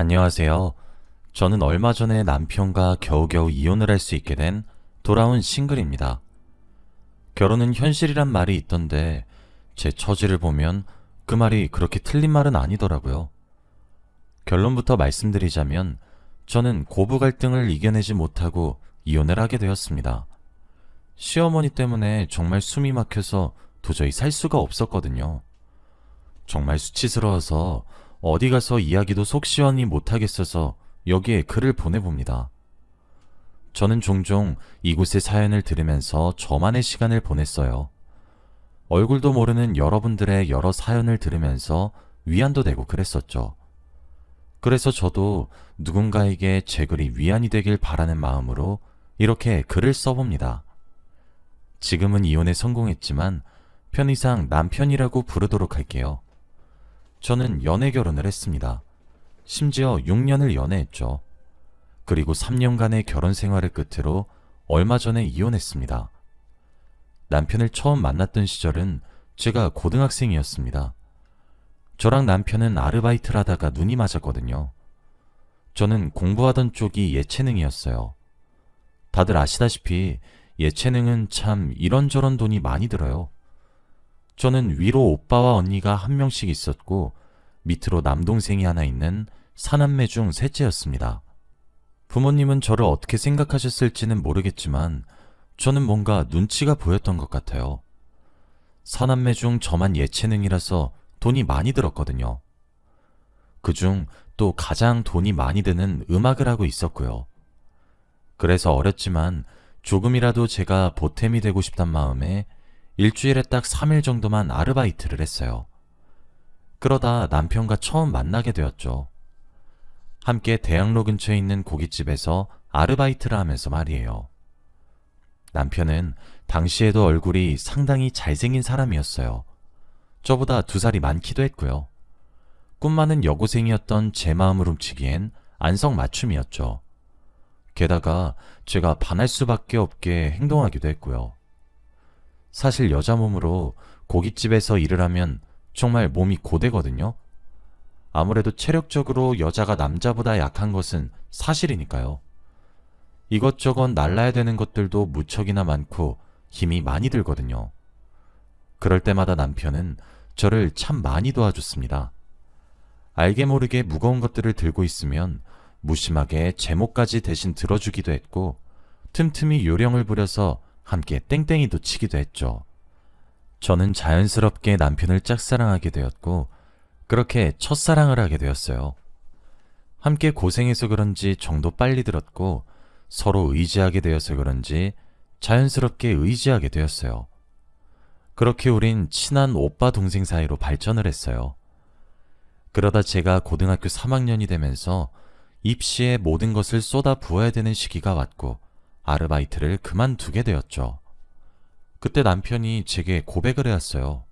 안녕하세요. 저는 얼마 전에 남편과 겨우겨우 이혼을 할 수 있게 된 돌아온 싱글입니다. 결혼은 현실이란 말이 있던데 제 처지를 보면 그 말이 그렇게 틀린 말은 아니더라고요. 결론부터 말씀드리자면 저는 고부 갈등을 이겨내지 못하고 이혼을 하게 되었습니다. 시어머니 때문에 정말 숨이 막혀서 도저히 살 수가 없었거든요. 정말 수치스러워서 어디 가서 이야기도 속 시원히 못하겠어서 여기에 글을 보내봅니다. 저는 종종 이곳의 사연을 들으면서 저만의 시간을 보냈어요. 얼굴도 모르는 여러분들의 여러 사연을 들으면서 위안도 되고 그랬었죠. 그래서 저도 누군가에게 제 글이 위안이 되길 바라는 마음으로 이렇게 글을 써봅니다. 지금은 이혼에 성공했지만 편의상 남편이라고 부르도록 할게요. 저는 연애 결혼을 했습니다. 심지어 6년을 연애했죠. 그리고 3년간의 결혼 생활을 끝으로 얼마 전에 이혼했습니다. 남편을 처음 만났던 시절은 제가 고등학생이었습니다. 저랑 남편은 아르바이트를 하다가 눈이 맞았거든요. 저는 공부하던 쪽이 예체능이었어요. 다들 아시다시피 예체능은 참 이런저런 돈이 많이 들어요. 저는 위로 오빠와 언니가 한 명씩 있었고 밑으로 남동생이 하나 있는 사남매 중 셋째였습니다. 부모님은 저를 어떻게 생각하셨을지는 모르겠지만 저는 뭔가 눈치가 보였던 것 같아요. 사남매 중 저만 예체능이라서 돈이 많이 들었거든요. 그중 또 가장 돈이 많이 드는 음악을 하고 있었고요. 그래서 어렸지만 조금이라도 제가 보탬이 되고 싶단 마음에 일주일에 딱 3일 정도만 아르바이트를 했어요. 그러다 남편과 처음 만나게 되었죠. 함께 대학로 근처에 있는 고깃집에서 아르바이트를 하면서 말이에요. 남편은 당시에도 얼굴이 상당히 잘생긴 사람이었어요. 저보다 2살이 많기도 했고요. 꿈 많은 여고생이었던 제 마음을 훔치기엔 안성맞춤이었죠. 게다가 제가 반할 수밖에 없게 행동하기도 했고요. 사실 여자 몸으로 고깃집에서 일을 하면 정말 몸이 고되거든요. 아무래도 체력적으로 여자가 남자보다 약한 것은 사실이니까요. 이것저것 날라야 되는 것들도 무척이나 많고 힘이 많이 들거든요. 그럴 때마다 남편은 저를 참 많이 도와줬습니다. 알게 모르게 무거운 것들을 들고 있으면 무심하게 제목까지 대신 들어주기도 했고 틈틈이 요령을 부려서 함께 땡땡이도 치기도 했죠. 저는 자연스럽게 남편을 짝사랑하게 되었고 그렇게 첫사랑을 하게 되었어요. 함께 고생해서 그런지 정도 빨리 들었고 서로 의지하게 되어서 그런지 자연스럽게 의지하게 되었어요. 그렇게 우린 친한 오빠 동생 사이로 발전을 했어요. 그러다 제가 고등학교 3학년이 되면서 입시에 모든 것을 쏟아 부어야 되는 시기가 왔고 아르바이트를 그만두게 되었죠. 그때 남편이 제게 고백을 해왔어요.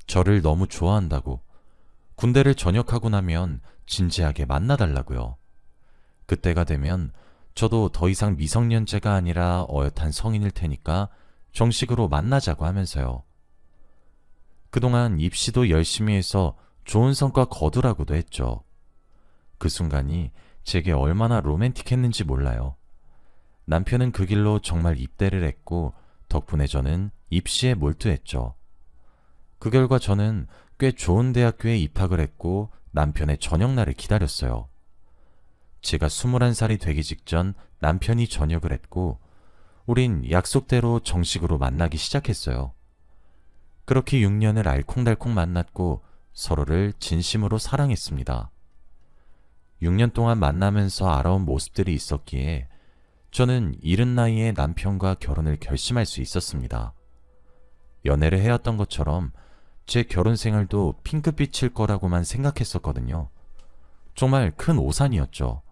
저를 너무 좋아한다고, 군대를 전역하고 나면 진지하게 만나달라고요. 그때가 되면 저도 더 이상 미성년자가 아니라 어엿한 성인일 테니까 정식으로 만나자고 하면서요. 그동안 입시도 열심히 해서 좋은 성과 거두라고도 했죠. 그 순간이 제게 얼마나 로맨틱했는지 몰라요. 남편은 그 길로 정말 입대를 했고 덕분에 저는 입시에 몰두했죠. 그 결과 저는 꽤 좋은 대학교에 입학을 했고 남편의 저녁날을 기다렸어요. 제가 21살이 되기 직전 남편이 전역을 했고 우린 약속대로 정식으로 만나기 시작했어요. 그렇게 6년을 알콩달콩 만났고 서로를 진심으로 사랑했습니다. 6년 동안 만나면서 알아온 모습들이 있었기에 저는 이른 나이에 남편과 결혼을 결심할 수 있었습니다. 연애를 해왔던 것처럼 제 결혼 생활도 핑크빛일 거라고만 생각했었거든요. 정말 큰 오산이었죠.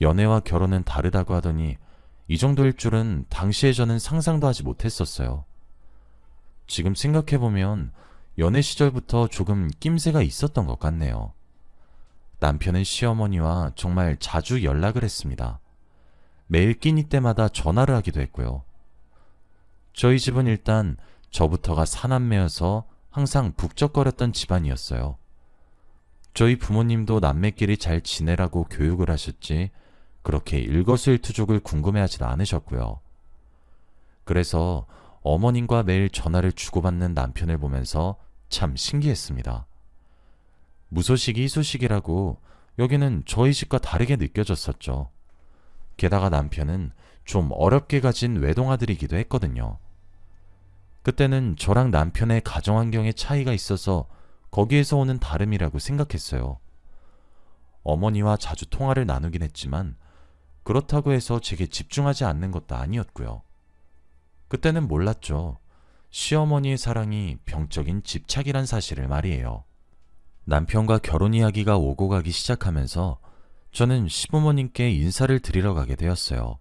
연애와 결혼은 다르다고 하더니 이 정도일 줄은 당시에 저는 상상도 하지 못했었어요. 지금 생각해보면 연애 시절부터 조금 낌새가 있었던 것 같네요. 남편은 시어머니와 정말 자주 연락을 했습니다. 매일 끼니 때마다 전화를 하기도 했고요. 저희 집은 일단 저부터가 사남매여서 항상 북적거렸던 집안이었어요. 저희 부모님도 남매끼리 잘 지내라고 교육을 하셨지 그렇게 일거수일투족을 궁금해하진 않으셨고요. 그래서 어머님과 매일 전화를 주고받는 남편을 보면서 참 신기했습니다. 무소식이 희소식이라고 여기는 저희 집과 다르게 느껴졌었죠. 게다가 남편은 좀 어렵게 가진 외동아들이기도 했거든요. 그때는 저랑 남편의 가정환경에 차이가 있어서 거기에서 오는 다름이라고 생각했어요. 어머니와 자주 통화를 나누긴 했지만 그렇다고 해서 제게 집중하지 않는 것도 아니었고요. 그때는 몰랐죠. 시어머니의 사랑이 병적인 집착이란 사실을 말이에요. 남편과 결혼 이야기가 오고 가기 시작하면서 저는 시부모님께 인사를 드리러 가게 되었어요.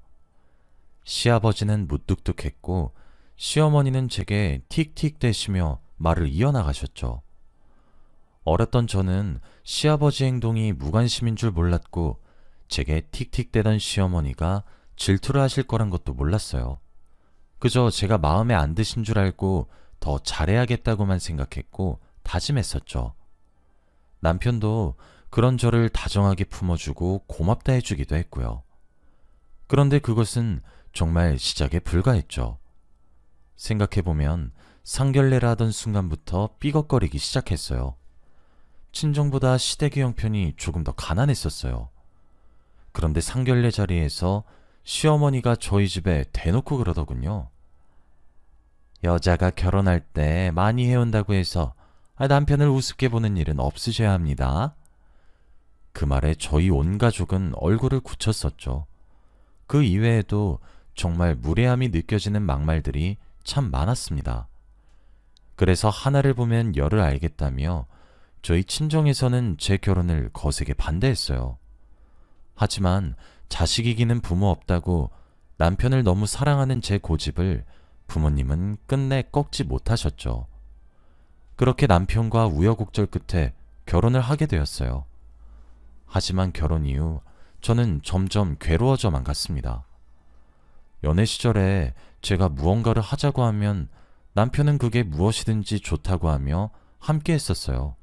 시아버지는 무뚝뚝했고 시어머니는 제게 틱틱대시며 말을 이어나가셨죠. 어렸던 저는 시아버지 행동이 무관심인 줄 몰랐고 제게 틱틱대던 시어머니가 질투를 하실 거란 것도 몰랐어요. 그저 제가 마음에 안 드신 줄 알고 더 잘해야겠다고만 생각했고 다짐했었죠. 남편도 그런 저를 다정하게 품어주고 고맙다 해주기도 했고요. 그런데 그것은 정말 시작에 불과했죠. 생각해보면 상견례를 하던 순간부터 삐걱거리기 시작했어요. 친정보다 시댁의 형편이 조금 더 가난했었어요. 그런데 상견례 자리에서 시어머니가 저희 집에 대놓고 그러더군요. 여자가 결혼할 때 많이 해온다고 해서 남편을 우습게 보는 일은 없으셔야 합니다. 그 말에 저희 온 가족은 얼굴을 굳혔었죠. 그 이외에도 정말 무례함이 느껴지는 막말들이 참 많았습니다. 그래서 하나를 보면 열을 알겠다며 저희 친정에서는 제 결혼을 거세게 반대했어요. 하지만 자식 이기는 부모 없다고 남편을 너무 사랑하는 제 고집을 부모님은 끝내 꺾지 못하셨죠. 그렇게 남편과 우여곡절 끝에 결혼을 하게 되었어요. 하지만 결혼 이후 저는 점점 괴로워져만 갔습니다. 연애 시절에 제가 무언가를 하자고 하면 남편은 그게 무엇이든지 좋다고 하며 함께 했었어요.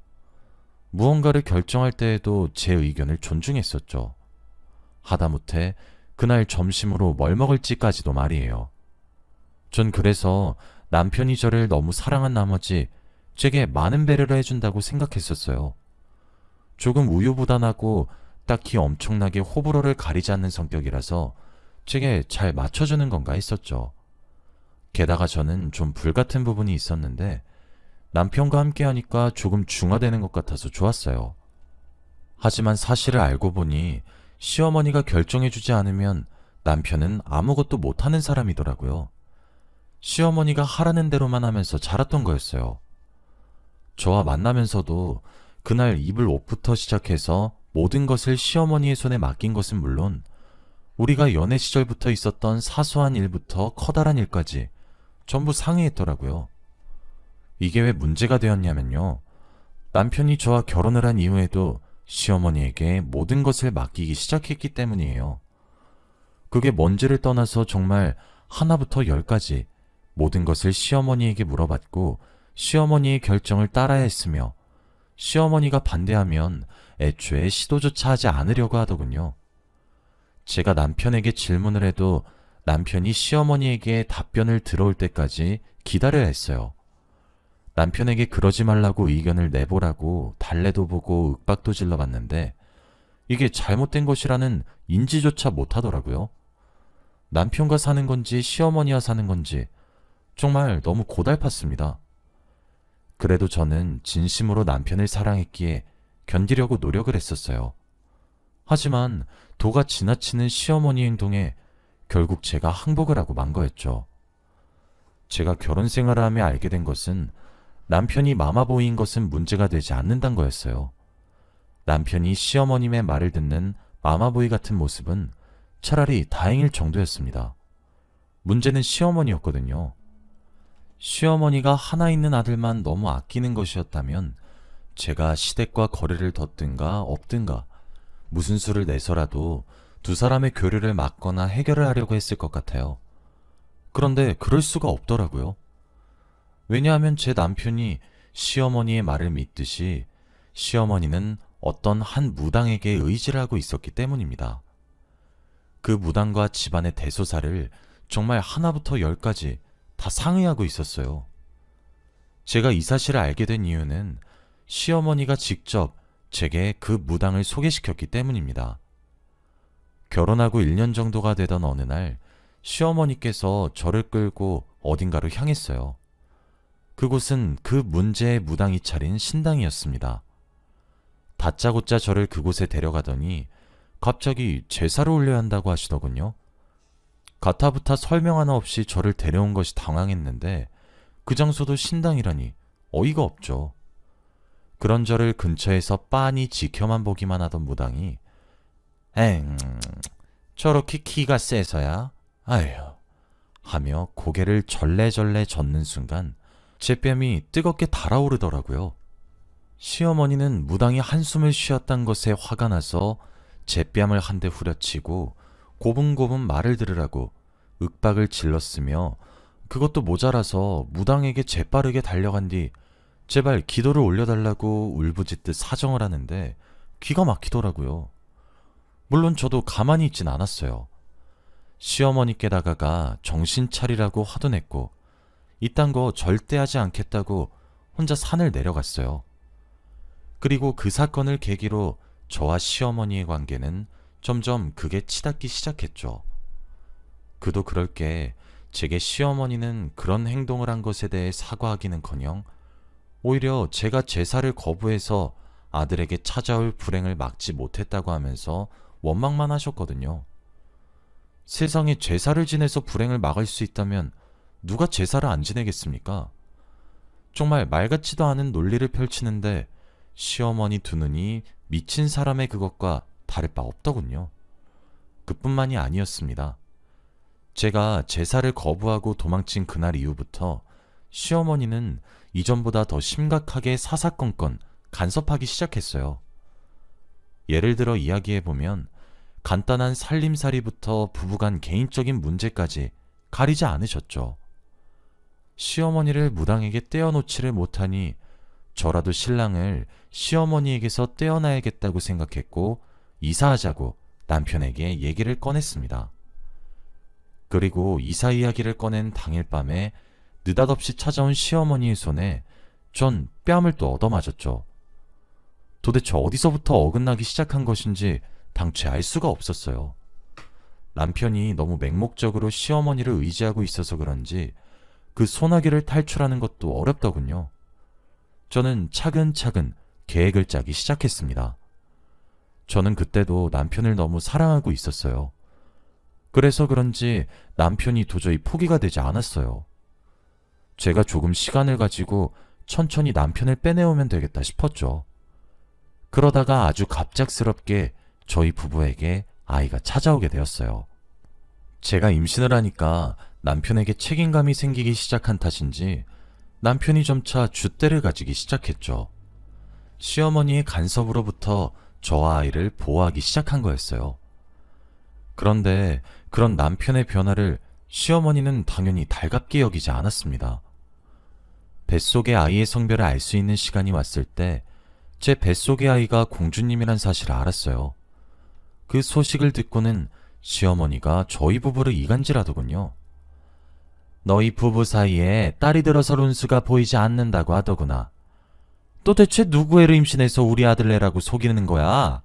무언가를 결정할 때에도 제 의견을 존중했었죠. 하다못해 그날 점심으로 뭘 먹을지까지도 말이에요. 전 그래서 남편이 저를 너무 사랑한 나머지 제게 많은 배려를 해준다고 생각했었어요. 조금 우유부단하고 딱히 엄청나게 호불호를 가리지 않는 성격이라서 제게 잘 맞춰주는 건가 했었죠. 게다가 저는 좀 불같은 부분이 있었는데 남편과 함께 하니까 조금 중화되는 것 같아서 좋았어요. 하지만 사실을 알고 보니 시어머니가 결정해주지 않으면 남편은 아무것도 못하는 사람이더라고요. 시어머니가 하라는 대로만 하면서 자랐던 거였어요. 저와 만나면서도 그날 입을 옷부터 시작해서 모든 것을 시어머니의 손에 맡긴 것은 물론 우리가 연애 시절부터 있었던 사소한 일부터 커다란 일까지 전부 상의했더라고요. 이게 왜 문제가 되었냐면요. 남편이 저와 결혼을 한 이후에도 시어머니에게 모든 것을 맡기기 시작했기 때문이에요. 그게 뭔지를 떠나서 정말 하나부터 열까지 모든 것을 시어머니에게 물어봤고 시어머니의 결정을 따라야 했으며 시어머니가 반대하면 애초에 시도조차 하지 않으려고 하더군요. 제가 남편에게 질문을 해도 남편이 시어머니에게 답변을 들어올 때까지 기다려야 했어요. 남편에게 그러지 말라고 의견을 내보라고 달래도 보고 윽박도 질러봤는데 이게 잘못된 것이라는 인지조차 못하더라고요. 남편과 사는 건지 시어머니와 사는 건지 정말 너무 고달팠습니다. 그래도 저는 진심으로 남편을 사랑했기에 견디려고 노력을 했었어요. 하지만 도가 지나치는 시어머니 행동에 결국 제가 항복을 하고 만 거였죠. 제가 결혼 생활을 하며 알게 된 것은 남편이 마마보이인 것은 문제가 되지 않는다는 거였어요. 남편이 시어머님의 말을 듣는 마마보이 같은 모습은 차라리 다행일 정도였습니다. 문제는 시어머니였거든요. 시어머니가 하나 있는 아들만 너무 아끼는 것이었다면 제가 시댁과 거리를 뒀든가 없든가 무슨 수를 내서라도 두 사람의 교류를 막거나 해결을 하려고 했을 것 같아요. 그런데 그럴 수가 없더라고요. 왜냐하면 제 남편이 시어머니의 말을 믿듯이 시어머니는 어떤 한 무당에게 의지를 하고 있었기 때문입니다. 그 무당과 집안의 대소사를 정말 하나부터 열까지 다 상의하고 있었어요. 제가 이 사실을 알게 된 이유는 시어머니가 직접 제게 그 무당을 소개시켰기 때문입니다. 결혼하고 1년 정도가 되던 어느 날 시어머니께서 저를 끌고 어딘가로 향했어요. 그곳은 그 문제의 무당이 차린 신당이었습니다. 다짜고짜 저를 그곳에 데려가더니 갑자기 제사를 올려야 한다고 하시더군요. 가타부타 설명 하나 없이 저를 데려온 것이 당황했는데 그 장소도 신당이라니 어이가 없죠. 그런 저를 근처에서 빤히 지켜만 보기만 하던 무당이 엥, 저렇게 키가 세서야? 아휴, 하며 고개를 절레절레 젓는 순간 제 뺨이 뜨겁게 달아오르더라고요. 시어머니는 무당이 한숨을 쉬었단 것에 화가 나서 제 뺨을 한 대 후려치고 고분고분 말을 들으라고 윽박을 질렀으며 그것도 모자라서 무당에게 재빠르게 달려간 뒤 제발 기도를 올려달라고 울부짖듯 사정을 하는데 기가 막히더라고요. 물론 저도 가만히 있진 않았어요. 시어머니께 다가가 정신 차리라고 화도 냈고 이딴 거 절대 하지 않겠다고 혼자 산을 내려갔어요. 그리고 그 사건을 계기로 저와 시어머니의 관계는 점점 극에 치닫기 시작했죠. 그도 그럴 게 제게 시어머니는 그런 행동을 한 것에 대해 사과하기는커녕 오히려 제가 제사를 거부해서 아들에게 찾아올 불행을 막지 못했다고 하면서 원망만 하셨거든요. 세상에 제사를 지내서 불행을 막을 수 있다면 누가 제사를 안 지내겠습니까? 정말 말 같지도 않은 논리를 펼치는데 시어머니 두 눈이 미친 사람의 그것과 다를 바 없더군요. 그뿐만이 아니었습니다. 제가 제사를 거부하고 도망친 그날 이후부터 시어머니는 이전보다 더 심각하게 사사건건 간섭하기 시작했어요. 예를 들어 이야기해보면 간단한 살림살이부터 부부간 개인적인 문제까지 가리지 않으셨죠. 시어머니를 무당에게 떼어놓지를 못하니 저라도 신랑을 시어머니에게서 떼어놔야겠다고 생각했고 이사하자고 남편에게 얘기를 꺼냈습니다. 그리고 이사 이야기를 꺼낸 당일 밤에 느닷없이 찾아온 시어머니의 손에 전 뺨을 또 얻어맞았죠. 도대체 어디서부터 어긋나기 시작한 것인지 당최 알 수가 없었어요. 남편이 너무 맹목적으로 시어머니를 의지하고 있어서 그런지 그 소나기를 탈출하는 것도 어렵더군요. 저는 차근차근 계획을 짜기 시작했습니다. 저는 그때도 남편을 너무 사랑하고 있었어요. 그래서 그런지 남편이 도저히 포기가 되지 않았어요. 제가 조금 시간을 가지고 천천히 남편을 빼내오면 되겠다 싶었죠. 그러다가 아주 갑작스럽게 저희 부부에게 아이가 찾아오게 되었어요. 제가 임신을 하니까 남편에게 책임감이 생기기 시작한 탓인지 남편이 점차 줏대를 가지기 시작했죠. 시어머니의 간섭으로부터 저와 아이를 보호하기 시작한 거였어요. 그런데 그런 남편의 변화를 시어머니는 당연히 달갑게 여기지 않았습니다. 뱃속의 아이의 성별을 알 수 있는 시간이 왔을 때 제 뱃속의 아이가 공주님이란 사실을 알았어요. 그 소식을 듣고는 시어머니가 저희 부부를 이간질하더군요. 너희 부부 사이에 딸이 들어설 운수가 보이지 않는다고 하더구나. 또 대체 누구 애를 임신해서 우리 아들 내라고 속이는 거야?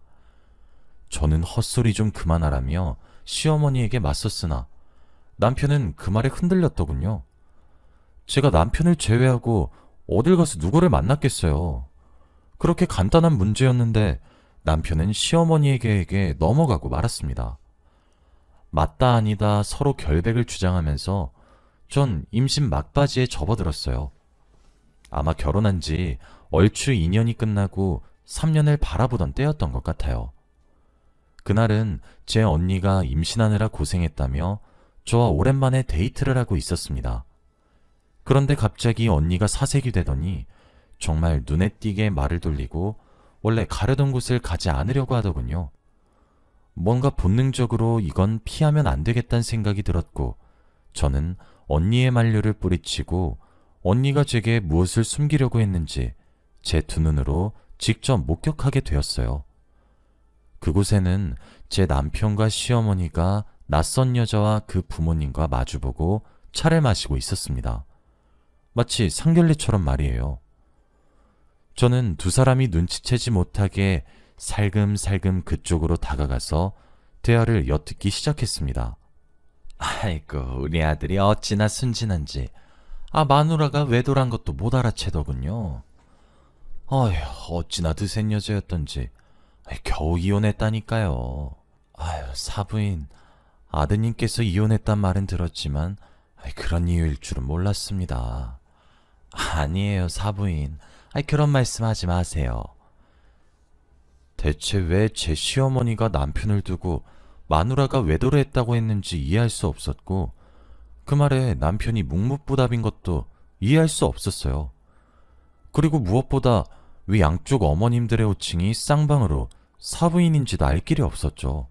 저는 헛소리 좀 그만하라며 시어머니에게 맞섰으나 남편은 그 말에 흔들렸더군요. 제가 남편을 제외하고 어딜 가서 누구를 만났겠어요. 그렇게 간단한 문제였는데 남편은 시어머니의 계획에 넘어가고 말았습니다. 맞다 아니다 서로 결백을 주장하면서 전 임신 막바지에 접어들었어요. 아마 결혼한 지 얼추 2년이 끝나고 3년을 바라보던 때였던 것 같아요. 그날은 제 언니가 임신하느라 고생했다며 저와 오랜만에 데이트를 하고 있었습니다. 그런데 갑자기 언니가 사색이 되더니 정말 눈에 띄게 말을 돌리고 원래 가려던 곳을 가지 않으려고 하더군요. 뭔가 본능적으로 이건 피하면 안 되겠다는 생각이 들었고 저는 언니의 만류를 뿌리치고 언니가 제게 무엇을 숨기려고 했는지 제 두 눈으로 직접 목격하게 되었어요. 그곳에는 제 남편과 시어머니가 낯선 여자와 그 부모님과 마주보고 차를 마시고 있었습니다. 마치 상견례처럼 말이에요. 저는 두 사람이 눈치채지 못하게 살금살금 그쪽으로 다가가서 대화를 엿듣기 시작했습니다. 아이고, 우리 아들이 어찌나 순진한지. 마누라가 외도란 것도 못 알아채더군요. 어휴, 어찌나 드센 여자였던지. 겨우 이혼했다니까요. 사부인, 아드님께서 이혼했단 말은 들었지만 그런 이유일 줄은 몰랐습니다. 아니에요, 사부인. 그런 말씀하지 마세요. 대체 왜 제 시어머니가 남편을 두고 마누라가 외도를 했다고 했는지 이해할 수 없었고, 그 말에 남편이 묵묵부답인 것도 이해할 수 없었어요. 그리고 무엇보다 왜 양쪽 어머님들의 호칭이 쌍방으로 사부인인지도 알 길이 없었죠.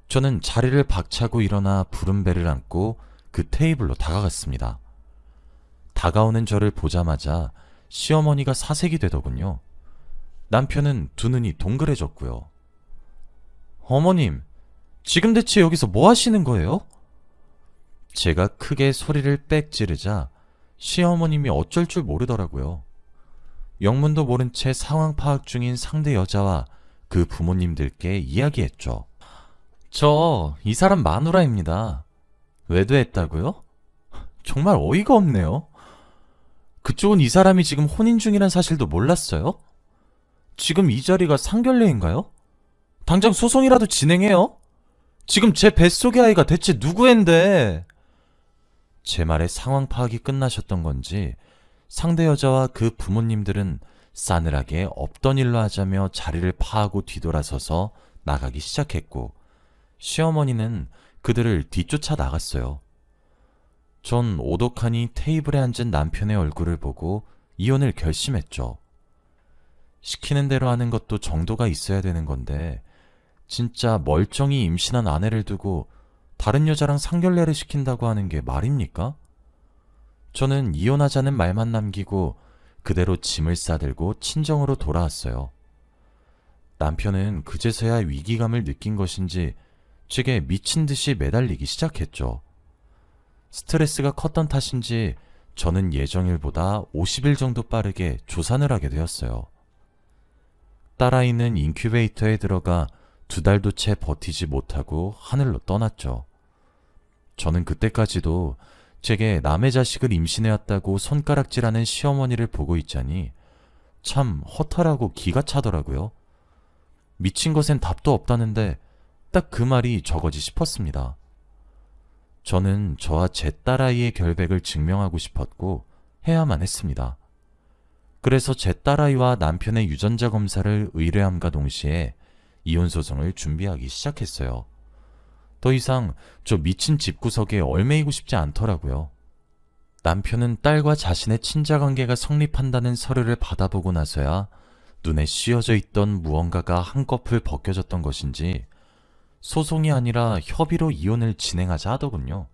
저는 자리를 박차고 일어나 부른 배를 안고 그 테이블로 다가갔습니다. 다가오는 저를 보자마자 시어머니가 사색이 되더군요. 남편은 두 눈이 동그래졌고요. 어머님, 지금 대체 여기서 뭐 하시는 거예요? 제가 크게 소리를 빽 지르자 시어머님이 어쩔 줄 모르더라고요. 영문도 모른 채 상황 파악 중인 상대 여자와 그 부모님들께 이야기했죠. 저 이 사람 마누라입니다. 외도했다고요? 정말 어이가 없네요. 그쪽은 이 사람이 지금 혼인 중이란 사실도 몰랐어요? 지금 이 자리가 상견례인가요? 당장 소송이라도 진행해요? 지금 제 뱃속의 아이가 대체 누구인데? 제 말에 상황 파악이 끝나셨던 건지 상대 여자와 그 부모님들은 싸늘하게 없던 일로 하자며 자리를 파하고 뒤돌아서서 나가기 시작했고, 시어머니는 그들을 뒤쫓아 나갔어요. 전 오독하니 테이블에 앉은 남편의 얼굴을 보고 이혼을 결심했죠. 시키는 대로 하는 것도 정도가 있어야 되는 건데, 진짜 멀쩡히 임신한 아내를 두고 다른 여자랑 상견례를 시킨다고 하는 게 말입니까? 저는 이혼하자는 말만 남기고 그대로 짐을 싸들고 친정으로 돌아왔어요. 남편은 그제서야 위기감을 느낀 것인지 제게 미친 듯이 매달리기 시작했죠. 스트레스가 컸던 탓인지 저는 예정일보다 50일 정도 빠르게 조산을 하게 되었어요. 딸아이는 인큐베이터에 들어가 2달도 채 버티지 못하고 하늘로 떠났죠. 저는 그때까지도 제게 남의 자식을 임신해왔다고 손가락질하는 시어머니를 보고 있자니 참 허탈하고 기가 차더라고요. 미친 것엔 답도 없다는데 딱 그 말이 저거지 싶었습니다. 저는 저와 제 딸아이의 결백을 증명하고 싶었고 해야만 했습니다. 그래서 제 딸아이와 남편의 유전자 검사를 의뢰함과 동시에 이혼소송을 준비하기 시작했어요. 더 이상 저 미친 집구석에 얽매이고 싶지 않더라고요. 남편은 딸과 자신의 친자관계가 성립한다는 서류를 받아보고 나서야 눈에 씌어져 있던 무언가가 한꺼풀 벗겨졌던 것인지 소송이 아니라 협의로 이혼을 진행하자 하더군요.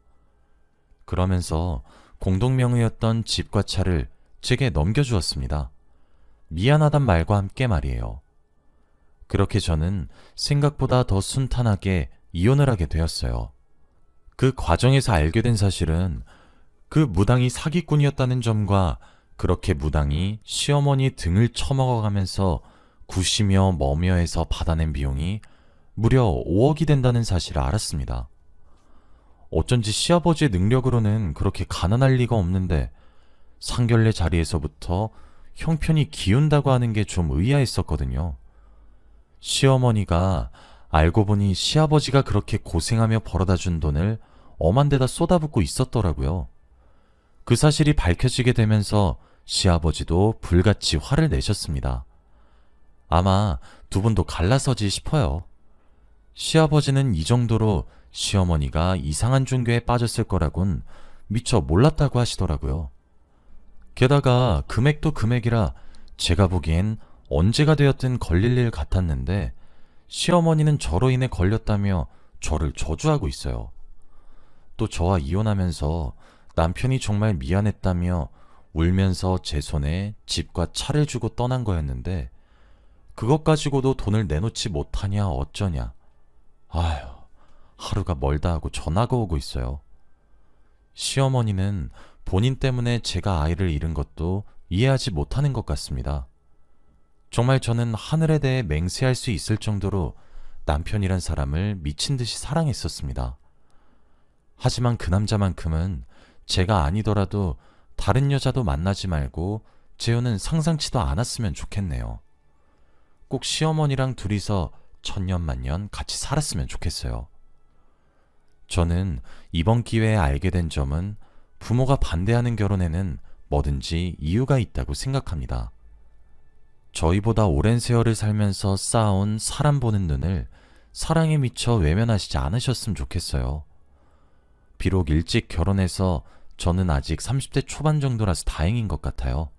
그러면서 공동명의였던 집과 차를 제게 넘겨주었습니다. 미안하단 말과 함께 말이에요. 그렇게 저는 생각보다 더 순탄하게 이혼을 하게 되었어요. 그 과정에서 알게 된 사실은 그 무당이 사기꾼이었다는 점과 그렇게 무당이 시어머니 등을 쳐먹어가면서 구시며 머며 해서 받아낸 비용이 무려 5억이 된다는 사실을 알았습니다. 어쩐지 시아버지의 능력으로는 그렇게 가난할 리가 없는데 상견례 자리에서부터 형편이 기운다고 하는 게 좀 의아했었거든요. 시어머니가 알고 보니 시아버지가 그렇게 고생하며 벌어다 준 돈을 엄한 데다 쏟아붓고 있었더라고요. 그 사실이 밝혀지게 되면서 시아버지도 불같이 화를 내셨습니다. 아마 두 분도 갈라서지 싶어요. 시아버지는 이 정도로 시어머니가 이상한 종교에 빠졌을 거라곤 미처 몰랐다고 하시더라고요. 게다가 금액도 금액이라 제가 보기엔 언제가 되었든 걸릴 일 같았는데 시어머니는 저로 인해 걸렸다며 저를 저주하고 있어요. 또 저와 이혼하면서 남편이 정말 미안했다며 울면서 제 손에 집과 차를 주고 떠난 거였는데 그것 가지고도 돈을 내놓지 못하냐 어쩌냐. 아휴, 하루가 멀다 하고 전화가 오고 있어요. 시어머니는 본인 때문에 제가 아이를 잃은 것도 이해하지 못하는 것 같습니다. 정말 저는 하늘에 대해 맹세할 수 있을 정도로 남편이란 사람을 미친 듯이 사랑했었습니다. 하지만 그 남자만큼은 제가 아니더라도 다른 여자도 만나지 말고 재혼은 상상치도 않았으면 좋겠네요. 꼭 시어머니랑 둘이서 천년만년 같이 살았으면 좋겠어요. 저는 이번 기회에 알게 된 점은 부모가 반대하는 결혼에는 뭐든지 이유가 있다고 생각합니다. 저희보다 오랜 세월을 살면서 쌓아온 사람 보는 눈을 사랑에 미쳐 외면하시지 않으셨으면 좋겠어요. 비록 일찍 결혼해서 저는 아직 30대 초반 정도라서 다행인 것 같아요.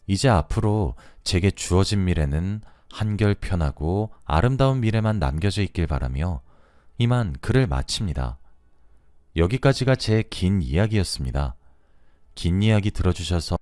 이제 앞으로 제게 주어진 미래는 한결 편하고 아름다운 미래만 남겨져 있길 바라며 이만 글을 마칩니다. 여기까지가 제 긴 이야기였습니다. 긴 이야기 들어주셔서